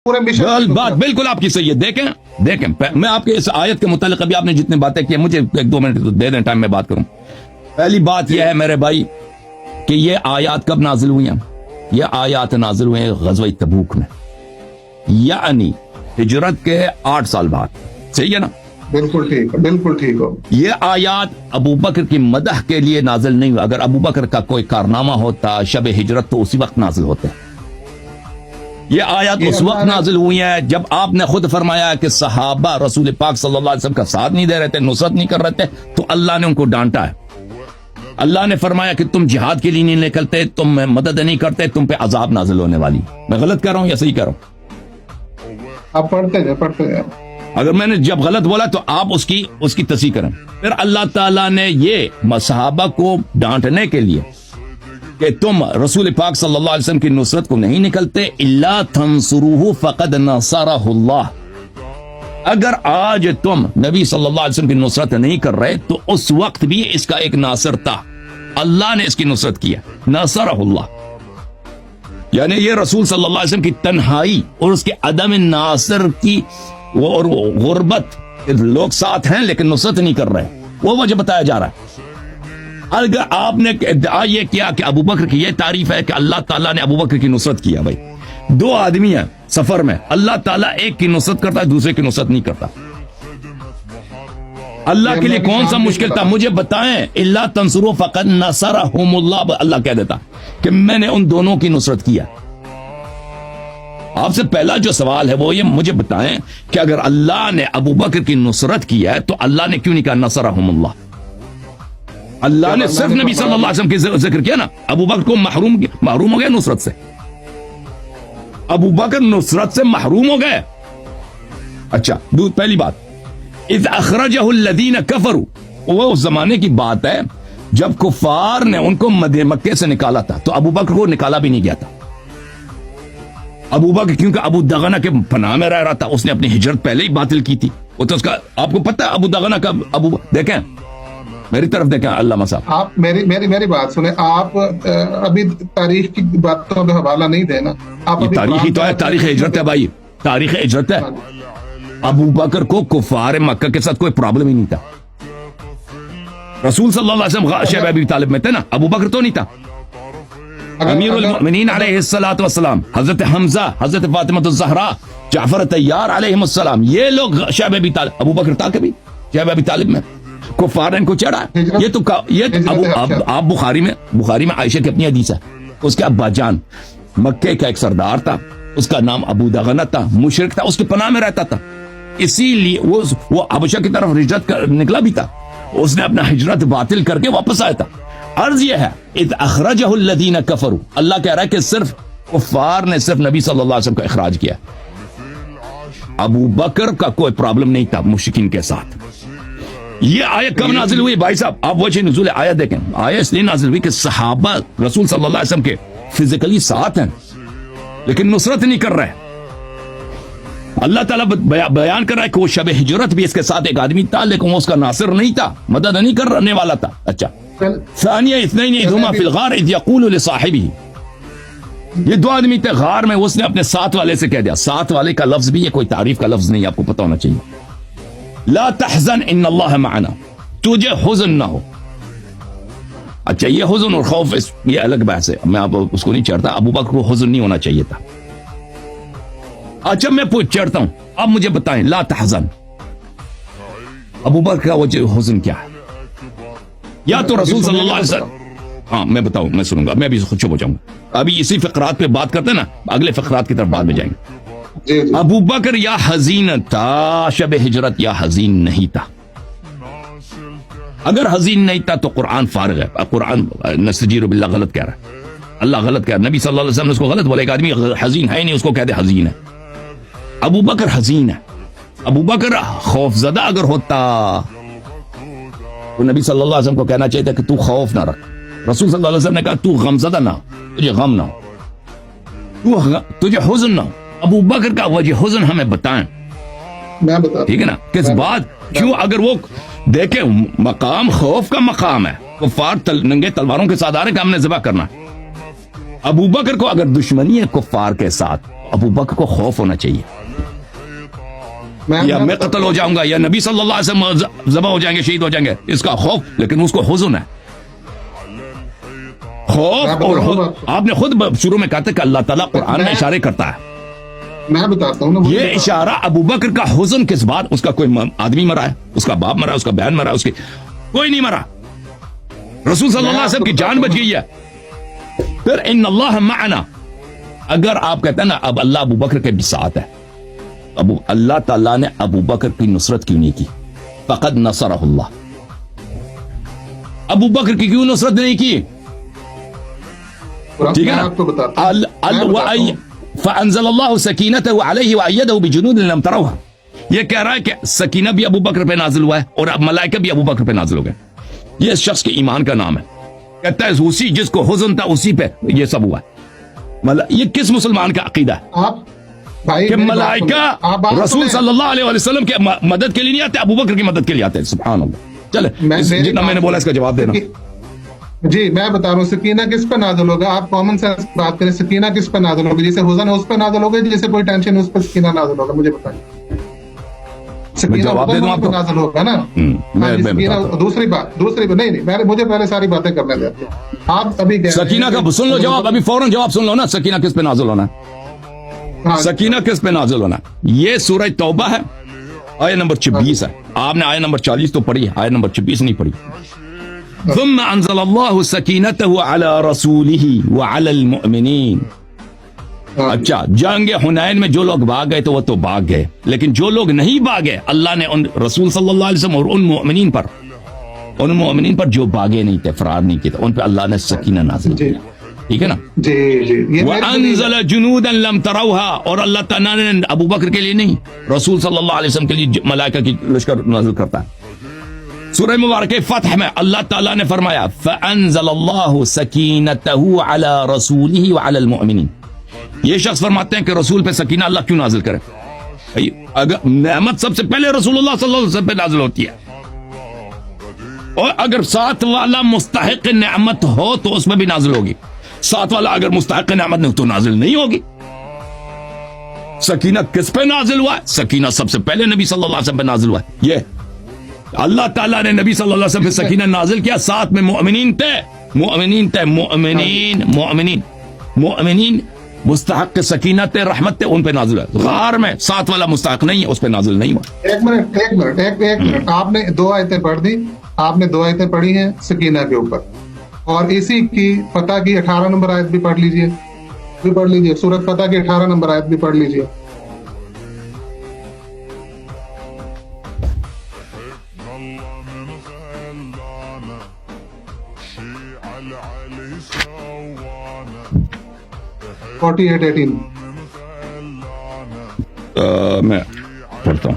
پورے مشن بات بالکل آپ کی صحیح ہے. دیکھیں میں آپ کے اس آیت کے متعلق ابھی آپ نے جتنی باتیں کی مجھے 1-2 منٹ دے دیں ٹائم میں بات کروں. پہلی بات یہ ہے میرے بھائی کہ یہ آیات کب نازل ہوئی ہیں؟ یہ آیات نازل ہوئے ہیں غزوہ تبوک میں، یعنی ہجرت کے 8 سال بعد. صحیح ہے نا؟ بالکل ٹھیک، بالکل ٹھیک ہو. یہ آیات ابو بکر کی مدح کے لیے نازل نہیں ہوئی. اگر ابو بکر کا کوئی کارنامہ ہوتا شب ہجرت تو اسی وقت نازل ہوتے. یہ آیات اس وقت نازل ہوئی ہیں جب آپ نے خود فرمایا کہ صحابہ رسول پاک صلی اللہ علیہ وسلم کا ساتھ نہیں دے رہے تھے، نصرت نہیں کر رہے تھے، تو اللہ نے ان کو ڈانٹا ہے. اللہ نے فرمایا کہ تم جہاد کے لیے نہیں نکلتے، تم مدد نہیں کرتے، تم پہ عذاب نازل ہونے والی. میں غلط کہہ رہا ہوں یا صحیح کہہ رہا ہوں؟ آپ پڑھتے ہیں. اگر میں نے جب غلط بولا تو آپ اس کی تصحیح کریں. پھر اللہ تعالیٰ نے یہ صحابہ کو ڈانٹنے کے لیے کہ تم رسول پاک صلی اللہ علیہ وسلم کی نصرت کو نہیں نکلتے، الا تنصروہ فقد نصرہ اللہ. اگر آج تم نبی صلی اللہ علیہ وسلم کی نصرت نہیں کر رہے تو اس وقت بھی اس کا ایک ناصر تھا، اللہ نے اس کی نصرت کیا، نصرہ اللہ. یعنی یہ رسول صلی اللہ علیہ وسلم کی تنہائی اور اس کے عدم ناصر کی اور غربت، لوگ ساتھ ہیں لیکن نصرت نہیں کر رہے، وہ وجہ بتایا جا رہا ہے. اگر آپ نے ادعا یہ کیا کہ ابو بکر کی یہ تعریف ہے کہ اللہ تعالیٰ نے ابو بکر کی نصرت کیا، بھائی 2 آدمی ہیں سفر میں، اللہ تعالیٰ ایک کی نصرت کرتا ہے، دوسرے کی نصرت نہیں کرتا. اللہ کے لیے کون سا مشکل تھا؟ مجھے بتائیں. الا تنصروا فقد نصرهم اللہ، اللہ کہہ دیتا کہ میں نے ان دونوں کی نصرت کیا. آپ سے پہلا جو سوال ہے وہ یہ مجھے بتائیں کہ اگر اللہ نے ابو بکر کی نصرت کیا ہے تو اللہ نے کیوں نہیں کہا نصرهم اللہ؟ اللہ نے صرف نبی صلی اللہ علیہ وسلم کی ذکر کیا نا. ابو بکر کو محروم ہو گیا نصرت سے، ابو بکر نصرت سے محروم ہو گئے. اچھا پہلی بات، اذ اخرجہ الذین کفروا، وہ اس زمانے کی بات ہے جب کفار نے ان کو مکے سے نکالا تھا تو ابو بکر کو نکالا بھی نہیں گیا تھا. ابو بکر کیونکہ ابو دغنہ کے پناہ میں رہ رہا تھا، اس نے اپنی ہجرت پہلے ہی باطل کی تھی. وہ تو اس کا آپ کو پتہ ہے ابو دغنہ کا دیکھیں میری طرف دیکھیں علامہ صاحب، آپ میری بات سنیں. آپ ابھی تاریخ کی باتوں کا حوالہ نہیں دینا. آپ تاریخی تو ہے، تاریخ ہجرت ہے بھائی، تاریخ ہجرت ہے. ابو بکر کو کفار مکہ کے ساتھ کوئی پرابلم ہی نہیں تھا. رسول صلی اللہ علیہ وسلم شیب ابی طالب میں تھے نا، ابو بکر تو نہیں تھا. امیر المؤمنین علیہ الصلوۃ والسلام، حضرت حمزہ، حضرت فاطمہ الزہرا، جعفر طیار علیہ السلام، یہ لوگ شیب ابی طالب. ابو بکر تھا کبھی شیب ابی طالب میں؟ کفار ان کو چڑھا. یہ تو آپ بخاری میں عائشہ کی اپنی حدیث ہے، اس کے ابا جان مکے کا ایک سردار تھا، اس کا نام ابو دغنہ تھا، مشرک تھا، اس کے پناہ میں رہتا تھا، اسی لیے وہ حبشہ کی طرف ہجرت نکلا بھی تھا. اس نے اپنا ہجرت باطل کر کے واپس آیا تھا. عرض یہ ہے اذ اخرجہ الذین کفروا، اللہ کہہ رہا ہے کہ صرف کفار نے صرف نبی صلی اللہ علیہ وسلم کا اخراج کیا. ابو بکر کا کوئی پرابلم نہیں تھا مشرکین کے ساتھ. یہ آیت کب نازل ہوئی بھائی صاحب؟ آپ وجہ نزول آیت دیکھیں. آیت اس لیے نازل ہوئی کہ صحابہ رسول صلی اللہ علیہ وسلم کے فزیکلی ساتھ ہیں لیکن نصرت نہیں کر رہے. اللہ تعالیٰ بیان کر رہا ہے کہ وہ شب ہجرت بھی اس کے ساتھ ایک آدمی تھا لیکن وہ اس کا ناصر نہیں تھا، مدد نہیں کرنے والا تھا. اچھا، ثانیہ اثنین اذ ہما فی الغار اذ یقول لصاحبہ، یہ 2 آدمی تھے غار میں، اس نے اپنے ساتھ والے سے کہہ دیا. ساتھ والے کا لفظ بھی یہ کوئی تعریف کا لفظ نہیں، آپ کو پتہ ہونا چاہیے. لا تحزن ان اللہ معنا، تجھے حزن نہ ہو. اچھا، یہ حزن اور خوف یہ الگ بحث ہے، میں آپ اس کو نہیں چڑھتا. ابو بکر کو حزن نہیں ہونا چاہیے تھا. اچھا میں چڑھتا ہوں، اب مجھے بتائیں لا تحزن، ابو بکر کا وجہ حزن کیا ہے؟ یا تو رسول صلی اللہ علیہ وسلم، ہاں میں بتاؤں، میں سنوں گا، میں بھی خود چپ ہو جاؤں گا. ابھی اسی فقرات پہ بات کرتے ہیں نا، اگلے فقرات کی طرف بعد میں جائیں گے. ابو بکر یا حزین تھا شب ہجرت یا حزین نہیں تھا. اگر حزین نہیں تھا تو قرآن فارغ ہے. قرآن نستجیر باللہ غلط کہہ رہا ہے، اللہ غلط کہہ رہا ہے. نبی صلی اللہ علیہ وسلم نے اس کو غلط بولا. ایک آدمی حزین ہے نہیں، اس کو کہتے حزین ہے. ابو بکر حزین ہے. ابو بکر خوف زدہ اگر ہوتا تو نبی صلی اللہ علیہ وسلم کو کہنا چاہیے تھا کہ تو خوف نہ رکھ. رسول صلی اللہ علیہ وسلم نے کہا تو غم زدہ نہ ہو، تجھے غم نہ ہو، تجھے حزن نہ ہو. ابو بکر کا وجہ حزن ہمیں بتائیں، ٹھیک ہے نا؟ کس بات کیوں؟ اگر وہ دیکھیں مقام خوف کا مقام ہے، کفار ننگے تلواروں کے ساتھ آ رہے کہ ہم نے ذبح کرنا. ابو بکر کو اگر دشمنی ہے کفار کے ساتھ، ابو بکر کو خوف ہونا چاہیے یا میں قتل ہو جاؤں گا یا نبی صلی اللہ علیہ وسلم ذبح ہو جائیں گے، شہید ہو جائیں گے، اس کا خوف، لیکن اس کو حزن ہے. خوف اور آپ نے خود شروع میں کہا تھا کہ اللہ تعالیٰ قرآن میں اشارے کرتا ہے. میں بتاتا ہوں نا، یہ اشارہ ابو بکر کا حزن کس بات، اس کا کوئی آدمی مرا ہے، اس کا باپ مرا ہے، اس کا بہن مرا ہے، اس کی کوئی نہیں مرا، رسول صلی اللہ علیہ وسلم کی جان بچ گئی ہے. پھر ان اللہ معنا، اگر آپ کہتے ہیں نا اب اللہ ابو بکر کے بھی ساتھ ہے، اللہ تعالیٰ نے ابو بکر کی نصرت کیوں نہیں کی؟ فقد نصرہ اللہ. ابو بکر کی کیوں نصرت نہیں کی؟ ٹھیک ہے نا، فانزل اللہ سکینتہ علیہ وایدہ بجنود لم تروها. یہ کہہ رہا ہے کہ سکینہ بھی ابو بکر پہ نازل ہوا ہے اور اب ملائکہ بھی ابو بکر پہ نازل ہو گئے. یہ اس شخص کے ایمان کا نام ہے. کہتا ہے اسی جس کو حزن تھا اسی پہ یہ سب ہوا ہے. یہ کس مسلمان کا عقیدہ ہے کہ ملائکہ رسول صلی اللہ علیہ وسلم کے مدد کے لیے نہیں آتے، ابو بکر کی مدد کے لیے آتے ہیں؟ سبحان اللہ. چلے جتنا میں نے بولا اس کا جواب دینا. جی میں بتا رہا ہوں سکینہ کس پہ نازل ہوگا. آپ کامن سینس بات کریں، سکینہ کس پہ نازل ہوگی؟ جیسے حزن ہے اس پہ نازل ہوگا، جیسے کوئی ٹینشن ہے اس پہ سکینہ نازل ہوگا. مجھے بتائیے. سکینہ حزن پہ نازل ہوگا نا. دوسری بات نہیں، مجھے پہلے ساری باتیں کرنے دیتے. آپ ابھی سکینہ کا سن لو جواب، ابھی فوراً جواب سن لو نا. سکینہ کس پہ نازل ہونا ہے؟ سکینہ کس پہ نازل ہونا؟ یہ سورہ توبہ ہے، آیت نمبر 26 ہے. آپ نے آیت نمبر 40 تو پڑھی، آیت نمبر 26 نہیں پڑھی. ثم انزل اللہ سکینتہ علی رسولہ وعلی المؤمنین. اچھا، جنگ حنین میں جو لوگ بھاگ گئے تو وہ تو بھاگ گئے، لیکن جو لوگ نہیں بھاگے اللہ نے ان رسول صلی اللہ علیہ وسلم اور ان مؤمنین پر جو بھاگے نہیں تھے، فرار نہیں کیے تھے، ان پہ اللہ نے سکینہ نازل کیا. ٹھیک ہے نا. جی وَأَنزَلَ جُنُودًا لَمْ تَرَوْهَا. اور اللہ تعالیٰ نے ابو بکر کے لیے نہیں، رسول صلی اللہ علیہ وسلم کے لیے ملائکہ کی لشکر نازل کرتا ہے. سورہ مبارکہ فتح میں اللہ تعالیٰ نے فرمایا فَأَنزَلَ اللَّهُ سَكِينَتَهُ عَلَى رَسُولِهِ وَعَلَى الْمُؤْمِنِينَ. یہ شخص فرماتے ہیں کہ رسول پہ سکینہ اللہ کیوں نازل کرے؟ اگر نعمت سب سے پہلے رسول اللہ صلی اللہ علیہ وسلم پہ نازل ہوتی ہے، اور اگر ساتھ والا مستحق نعمت ہو تو اس میں بھی نازل ہوگی. ساتھ والا اگر مستحق نعمت نہیں تو نازل نہیں ہوگی. سکینہ کس پہ نازل ہوا ہے؟ سکینہ سب سے پہلے نبی صلی اللہ علیہ وسلم پہ نازل ہوا ہے. یہ اللہ تعالیٰ نے نبی صلی اللہ علیہ وسلم پہ سکینہ نازل کیا، ساتھ میں مؤمنین تھے. مؤمنین مستحق سکینہ تھے، رحمت تھے، ان پہ نازل ہوا. غار میں ساتھ والا مستحق نہیں ہے، اس پہ نازل نہیں ہوا. ایک منٹ آپ نے 2 آیتیں پڑھ دی. آپ نے 2 آیتیں پڑھی ہیں سکینہ کے اوپر، اور اسی کی فتح کی 18 نمبر آیت بھی پڑھ لیجئے. سورۃ فتح کی 18 نمبر آیت بھی پڑھ لیجئے. میں پڑھتا ہوں.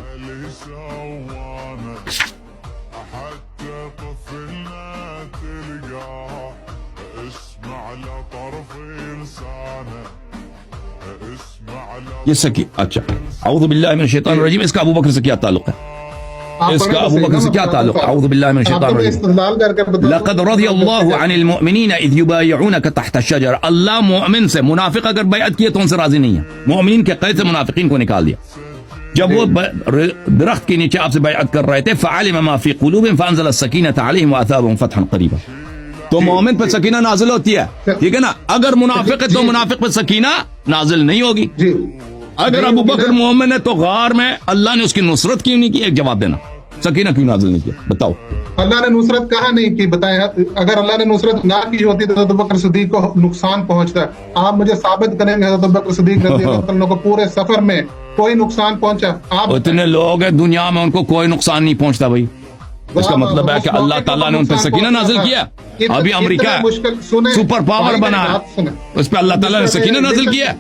یہ سکی اچھا اعوذ باللہ من الشیطان الرجیم. اس کا ابو بکر سے کیا تعلق ہے؟ اعوذ باللہ من الشیطان الرجیم. لقد رضی اللہ عن المؤمنین اذ یبایعونک تحت الشجر. اللہ مؤمن سے، منافق اگر بیعت کیے تو ان سے راضی نہیں ہے. مؤمنین کے قید سے منافقین کو نکال دیا. جب وہ درخت کے نیچے آپ سے بیعت کر رہے تھے، فعلم ما فی قلوبہم فانزل السکینۃ علیہم واثابہم فتحا قریبا. تو مومن پہ سکینہ نازل ہوتی ہے، ٹھیک ہے نا. اگر منافق ہے تو منافق پہ سکینہ نازل نہیں ہوگی. اگر ابو بکر مومن ہے تو غار میں اللہ نے اس کی نصرت کیوں نہیں کی؟ ایک جواب دینا. سکینہ کیوں نازل نہیں کیا بتاؤ؟ اللہ نے نصرت کہاں نہیں کی بتائیں. اگر اللہ نے نصرت نہ کی ہوتی تو ابو بکر صدیق کو نقصان پہنچتا ہے. آپ مجھے ثابت کریں گے ابو بکر صدیق رضی اللہ عنہ کو پورے سفر میں کوئی نقصان پہنچا؟ آپ اتنے لوگ ہیں دنیا میں ان کو کوئی نقصان نہیں پہنچتا بھائی. اس کا مطلب ہے کہ اللہ تعالیٰ نے ان پہ سکینہ نازل کیا. ابھی امریکہ سپر پاور بنا ہے، اس پہ اللہ تعالیٰ نے سکینہ نازل کیا.